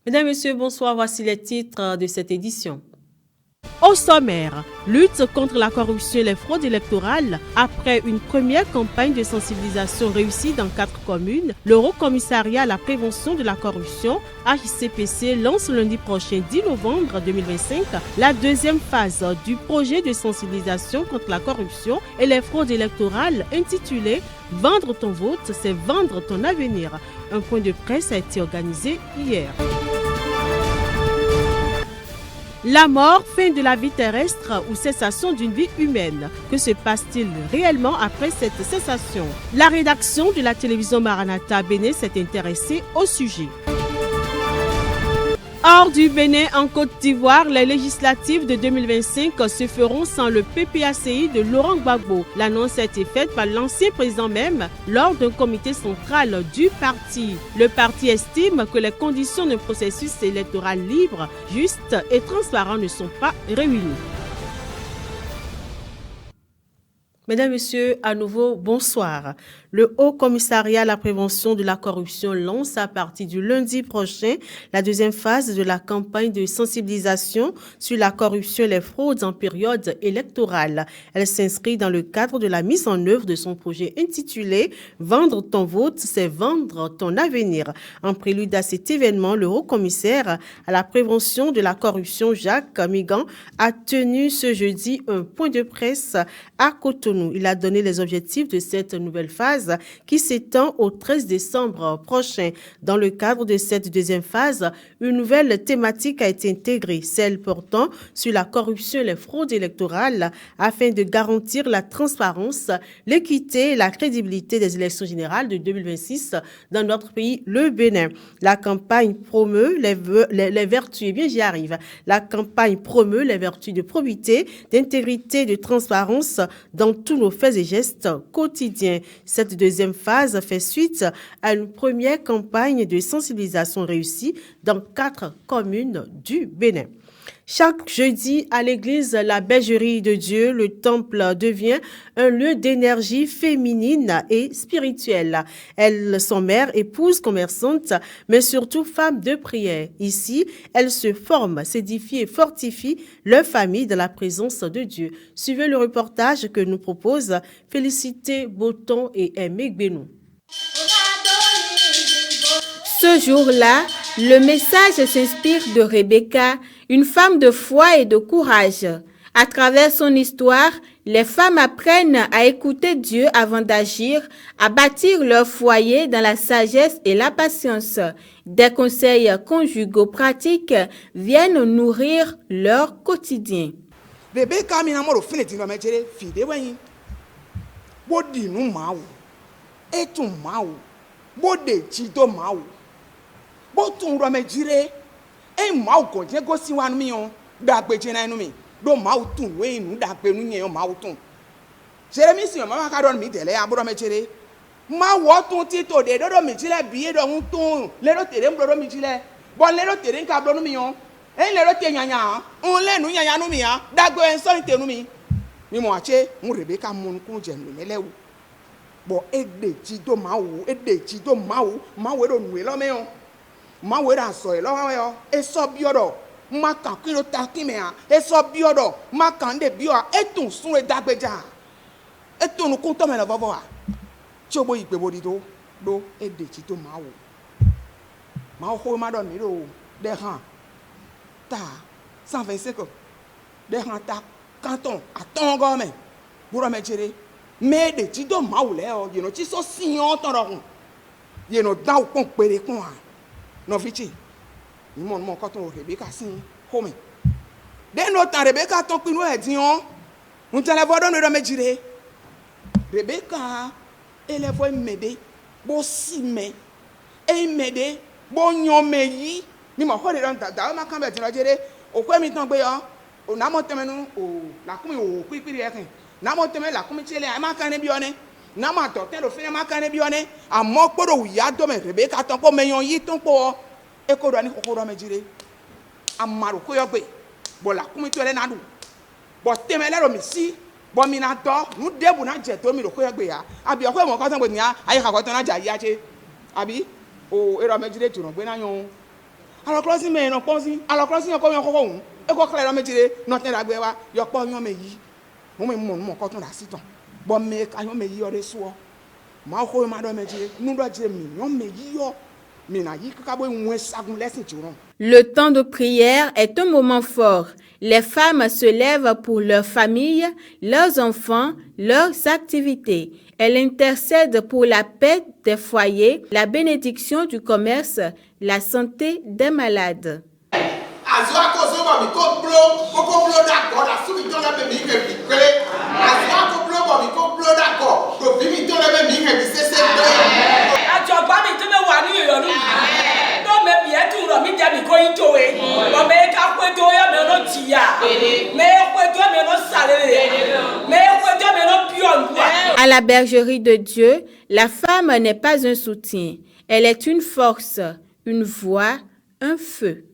Mesdames, Messieurs, bonsoir. Voici les titres de cette édition. Au sommaire, lutte contre la corruption et les fraudes électorales. Après une première campagne de sensibilisation réussie dans 4 communes, le Haut Commissariat à la prévention de la corruption, HCPC, lance lundi prochain 10 novembre 2025 la deuxième phase du projet de sensibilisation contre la corruption et les fraudes électorales intitulé « Vendre ton vote, c'est vendre ton avenir ». Un point de presse a été organisé hier. La mort, fin de la vie terrestre ou cessation d'une vie humaine. Que se passe-t-il réellement après cette cessation? La rédaction de la télévision Maranatha Bénin s'est intéressée au sujet. Hors du Bénin, en Côte d'Ivoire, les législatives de 2025 se feront sans le PPACI de Laurent Gbagbo. L'annonce a été faite par l'ancien président même lors d'un comité central du parti. Le parti estime que les conditions d'un processus électoral libre, juste et transparent ne sont pas réunies. Mesdames, Messieurs, à nouveau, bonsoir. Le Haut Commissariat à la prévention de la corruption lance à partir du lundi prochain la deuxième phase de la campagne de sensibilisation sur la corruption et les fraudes en période électorale. Elle s'inscrit dans le cadre de la mise en œuvre de son projet intitulé « Vendre ton vote, c'est vendre ton avenir ». En prélude à cet événement, le Haut Commissaire à la prévention de la corruption, Jacques Migan, a tenu ce jeudi un point de presse à Cotonou. Il a donné les objectifs de cette nouvelle phase qui s'étend au 13 décembre prochain. Dans le cadre de cette deuxième phase, une nouvelle thématique a été intégrée, celle portant sur la corruption et les fraudes électorales afin de garantir la transparence, l'équité et la crédibilité des élections générales de 2026 dans notre pays, le Bénin. La campagne promeut les vertus, La campagne promeut les vertus de probité, d'intégrité, de transparence dans tous nos faits et gestes quotidiens. Cette deuxième phase fait suite à une première campagne de sensibilisation réussie dans 4 communes du Bénin. Chaque jeudi, à l'église La Bergerie de Dieu, le temple devient un lieu d'énergie féminine et spirituelle. Elles sont mères, épouses, commerçantes, mais surtout femmes de prière. Ici, elles se forment, s'édifient et fortifient leur famille dans la présence de Dieu. Suivez le reportage que nous proposent Félicité Boton et Aimé Gbenou. Ce jour-là, le message s'inspire de Rebecca, une femme de foi et de courage. À travers son histoire, les femmes apprennent à écouter Dieu avant d'agir, à bâtir leur foyer dans la sagesse et la patience. Des conseils conjugaux pratiques viennent nourrir leur quotidien. Rebecca minamoro finiti no mechere fide wen. Bodi nu mawo. Etu mawo. Bode chido mawo. Botun ro mejire e mawo ko je go siwa nu mi on da gbeje na nu mi do mawo tun we nu da gbe nu yen o mawo tun Jeremy si o mama ka do mi tele aburo mejire mawo tun ti to de do mi jile biye do un tun le ro tere mbro do mi jile bo le ro tere nka bro nu mi on e le ro te nyanya un le nu nyanya nu mi ya da gbe en so te nu mi mo ache mu Rebecca mun kun je nu melewu bo ede ti do mawo mawo do nu e lo me on ma wera so e lọ́wọ́ yo e so biodo ma kan kilo ta kimea e so biodo ma kan de bio e tun sun e dagbeja e tun kun to me lo bobo wa tí ó bo igbe bodi do e de ti to ma ho ma do mi ro de han ta 125 de han ta canton aton go me buro me jere me de ti do ma wo le o you know ti so siyan ton ro you know da o pon pere kun a no fichi ni mo ko ton Rebecca sin home den no tan Rebecca ton pinu e din on un telefono no mejire Rebecca ele foi mede bo si me e mede bo yan me yi ni mo ho de don da ma kan be tin lo jere o ko mi tan gbe yo o na mo temenu o la kun mi o ku ipiri e kan na mo teme la kun mi chele ma kan ne bi one na ma to ten lo fine ma kan ne bi one amo gboro ya do me Rebecca ton po me yan yi ton po e ko do ni ko do me jire amaru ko yo gbe bo la kun mi to ele na du bo teme le ro mi si bo mi na do nu debu na je to mi ro ko yo gbe ya abi o ko mo ko tan gbe ni aye ka ko tan na ja ya che abi o ero me jire tu ro gbe na yan Alors closing me no ponzi. Alors closing ko yon ko un. E ko kle me dire notin da gbe wa. Yo po yon me yi. Mo me mo ko ton da siton. Bo me ka yon me yi o de so. Ma ko ma do me dire. Nu do dire mi yon me yi yo. Mi na yi ka bo un sagun lesin ti ron. Le temps de prière est un moment fort. Les femmes se lèvent pour leur famille, leurs enfants, leurs activités. Elles intercèdent pour la paix des foyers, la bénédiction du commerce, la santé des malades. À la bergerie de Dieu, la femme n'est pas un soutien. Elle est une force, une voix, un feu.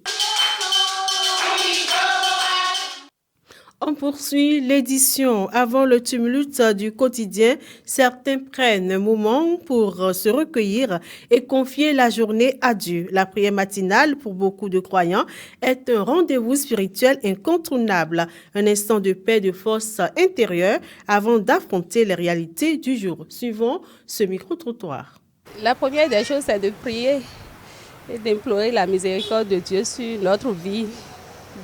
On poursuit l'édition. Avant le tumulte du quotidien, certains prennent un moment pour se recueillir et confier la journée à Dieu. La prière matinale, pour beaucoup de croyants, est un rendez-vous spirituel incontournable, un instant de paix, de force intérieure avant d'affronter les réalités du jour. Suivons ce micro-trottoir. La première des choses, c'est de prier et d'implorer la miséricorde de Dieu sur notre vie,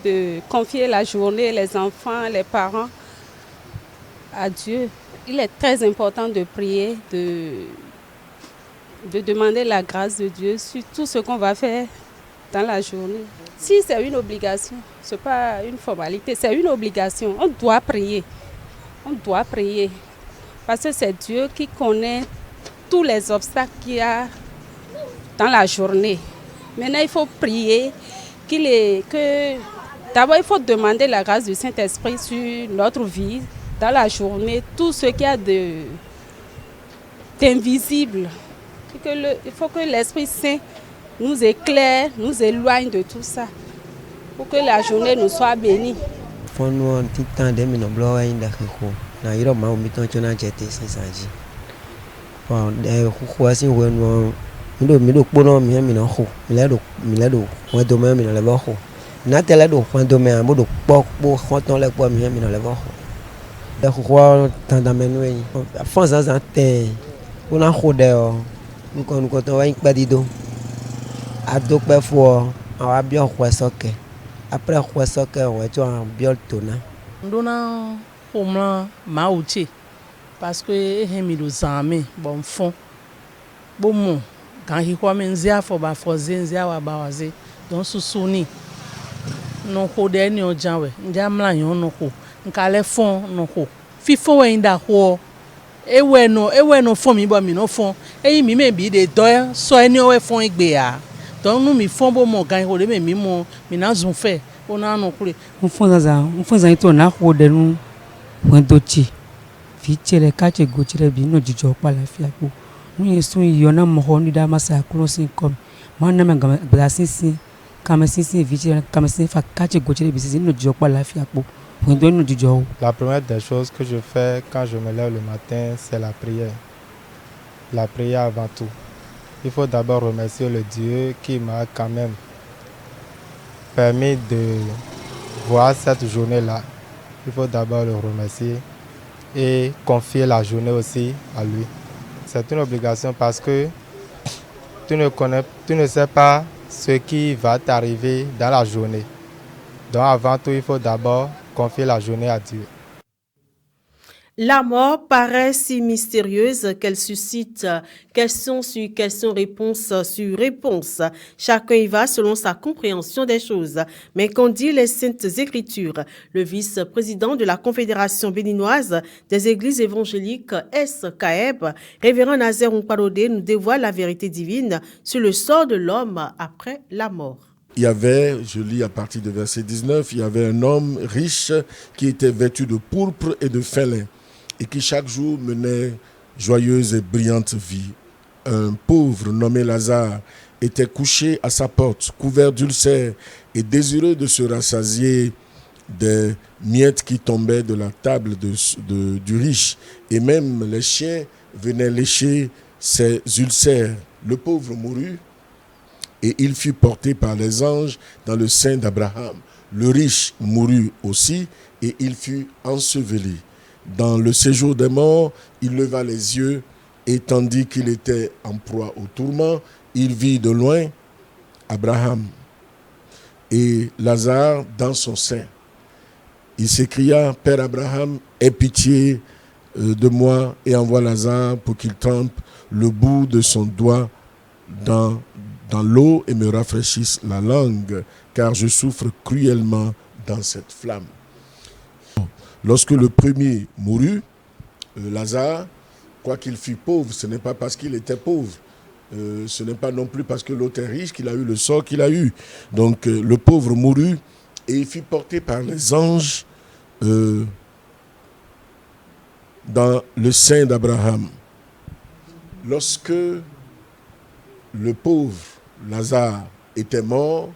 de confier la journée, les enfants, les parents à Dieu. Il est très important de prier, de demander la grâce de Dieu sur tout ce qu'on va faire dans la journée. Si c'est une obligation, ce n'est pas une formalité, c'est une obligation. On doit prier. On doit prier. Parce que c'est Dieu qui connaît tous les obstacles qu'il y a dans la journée. Maintenant, il faut prier d'abord, il faut demander la grâce du Saint-Esprit sur notre vie, dans la journée, tout ce qu'il y a d'invisible. Il faut que l'Esprit Saint nous éclaire, nous éloigne de tout ça, pour que la journée nous soit bénie. Natela do point domaine mo do pok po konton le po mi na le vo da ko tanda menwe fonza zante una khode o nko to wa ikpadido adokpe fo awa bio khwesoke après khwesoke o eto an bio tona ndona homla mauchi parce que hemi do zame bon fond bon mo kan hi kwa menzia fo ba fo zenzia wa ba waze don susuni non ko de ni ojanwe njamla yon no ko nkale fon no ko fifon we nda ko ewe no fon mi bo mi no fon eyin mi me bi de do so eni o we fon igbe a don nu mi fon bo mo gan ko de me mi mo mi na zun fe o na no kure mfon za ito na ko de nu won do chi fi chere ka che go chere bi no jijo pa la fi apo mu yesu yo na mo ho ni da masa kuro sin kom ma na me gba sin la première des choses que je fais quand je me lève le matin, c'est la prière. La prière avant tout. Il faut d'abord remercier le Dieu qui m'a quand même permis de voir cette journée-là. Il faut d'abord le remercier et confier la journée aussi à lui. C'est une obligation parce que tu ne sais pas ce qui va t'arriver dans la journée. Donc avant tout, il faut d'abord confier la journée à Dieu. La mort paraît si mystérieuse qu'elle suscite question sur question, réponse sur réponse. Chacun y va selon sa compréhension des choses. Mais qu'en dit les Saintes Écritures? Le vice-président de la Confédération béninoise des églises évangéliques SKEB, révérend Nazaire Nkwadode, nous dévoile la vérité divine sur le sort de l'homme après la mort. Il y avait, je lis à partir de verset 19, il y avait un homme riche qui était vêtu de pourpre et de fin lin, et qui chaque jour menait joyeuse et brillante vie. Un pauvre nommé Lazare était couché à sa porte, couvert d'ulcères et désireux de se rassasier des miettes qui tombaient de la table du riche. Et même les chiens venaient lécher ses ulcères. Le pauvre mourut et il fut porté par les anges dans le sein d'Abraham. Le riche mourut aussi, et il fut enseveli. Dans le séjour des morts, il leva les yeux, et tandis qu'il était en proie au tourment, il vit de loin Abraham et Lazare dans son sein. Il s'écria, « Père Abraham, aie pitié de moi et envoie Lazare pour qu'il trempe le bout de son doigt dans l'eau et me rafraîchisse la langue, car je souffre cruellement dans cette flamme. » Lorsque le premier mourut, Lazare, quoiqu'il fût pauvre, ce n'est pas parce qu'il était pauvre, ce n'est pas non plus parce que l'autre est riche qu'il a eu le sort qu'il a eu. Donc le pauvre mourut et il fut porté par les anges dans le sein d'Abraham. Lorsque le pauvre Lazare était mort,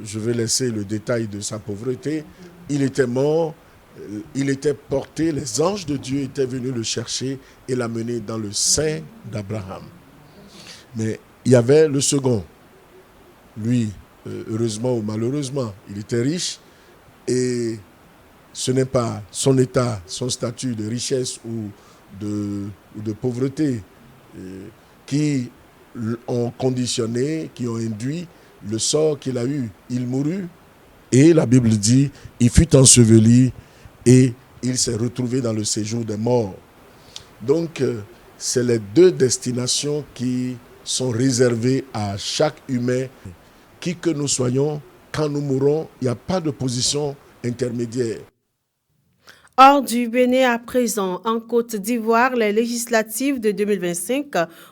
je vais laisser le détail de sa pauvreté, il était mort, il était porté, les anges de Dieu étaient venus le chercher et l'amener dans le sein d'Abraham. Mais il y avait le second. Lui, heureusement ou malheureusement, il était riche et ce n'est pas son état, son statut de richesse ou de pauvreté qui ont conditionné, qui ont induit le sort qu'il a eu. Il mourut et la Bible dit, il fut enseveli et il s'est retrouvé dans le séjour des morts. Donc, c'est les deux destinations qui sont réservées à chaque humain. Qui que nous soyons, quand nous mourrons, il n'y a pas de position intermédiaire. Hors du Bénin à présent, en Côte d'Ivoire, les législatives de 2025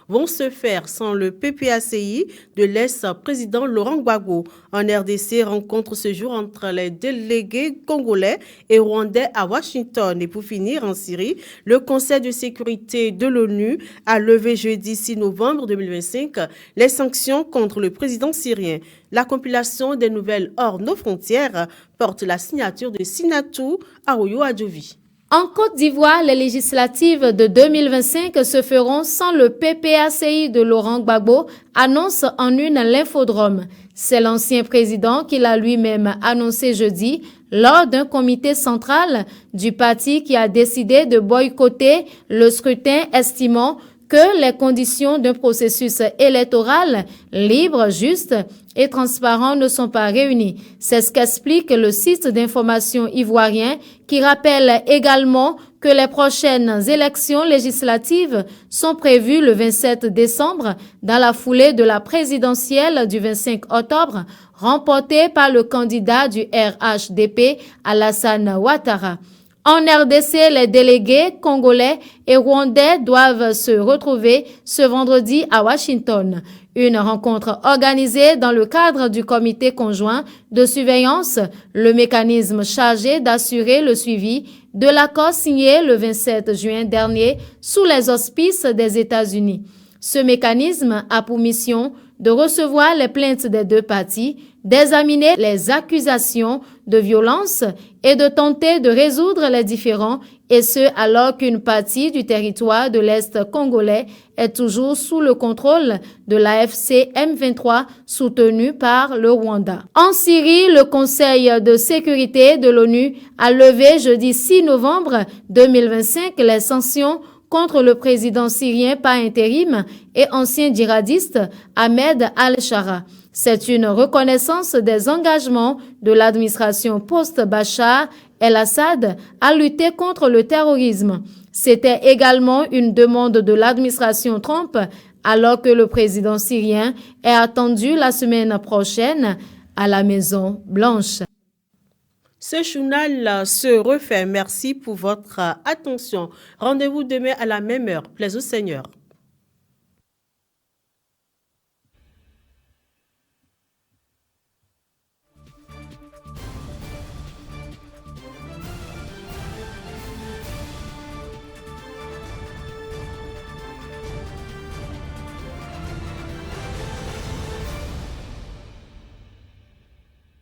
vont se faire sans le PPACI de l'ex-président Laurent Gbagbo. En RDC, rencontre ce jour entre les délégués congolais et rwandais à Washington. Et pour finir, en Syrie, le Conseil de sécurité de l'ONU a levé jeudi 6 novembre 2025 les sanctions contre le président syrien. La compilation des nouvelles hors nos frontières porte la signature de Sinatou Aoyo Adjovi. En Côte d'Ivoire, les législatives de 2025 se feront sans le PPACI de Laurent Gbagbo, annonce en une l'infodrome. C'est l'ancien président qui l'a lui-même annoncé jeudi lors d'un comité central du parti qui a décidé de boycotter le scrutin, estimant que les conditions d'un processus électoral libre, juste et transparent ne sont pas réunies. C'est ce qu'explique le site d'information ivoirien qui rappelle également que les prochaines élections législatives sont prévues le 27 décembre dans la foulée de la présidentielle du 25 octobre remportée par le candidat du RHDP Alassane Ouattara. En RDC, les délégués congolais et rwandais doivent se retrouver ce vendredi à Washington. Une rencontre organisée dans le cadre du comité conjoint de surveillance, le mécanisme chargé d'assurer le suivi de l'accord signé le 27 juin dernier sous les auspices des États-Unis. Ce mécanisme a pour mission de recevoir les plaintes des deux parties, d'examiner les accusations de violence et de tenter de résoudre les différends, et ce alors qu'une partie du territoire de l'Est congolais est toujours sous le contrôle de l'AFC M23 soutenu par le Rwanda. En Syrie, le Conseil de sécurité de l'ONU a levé jeudi 6 novembre 2025 les sanctions contre le président syrien par intérim et ancien djihadiste Ahmed al-Shara. C'est une reconnaissance des engagements de l'administration post-Bachar el-Assad à lutter contre le terrorisme. C'était également une demande de l'administration Trump alors que le président syrien est attendu la semaine prochaine à la Maison Blanche. Ce journal se refait. Merci pour votre attention. Rendez-vous demain à la même heure. Plaise au Seigneur.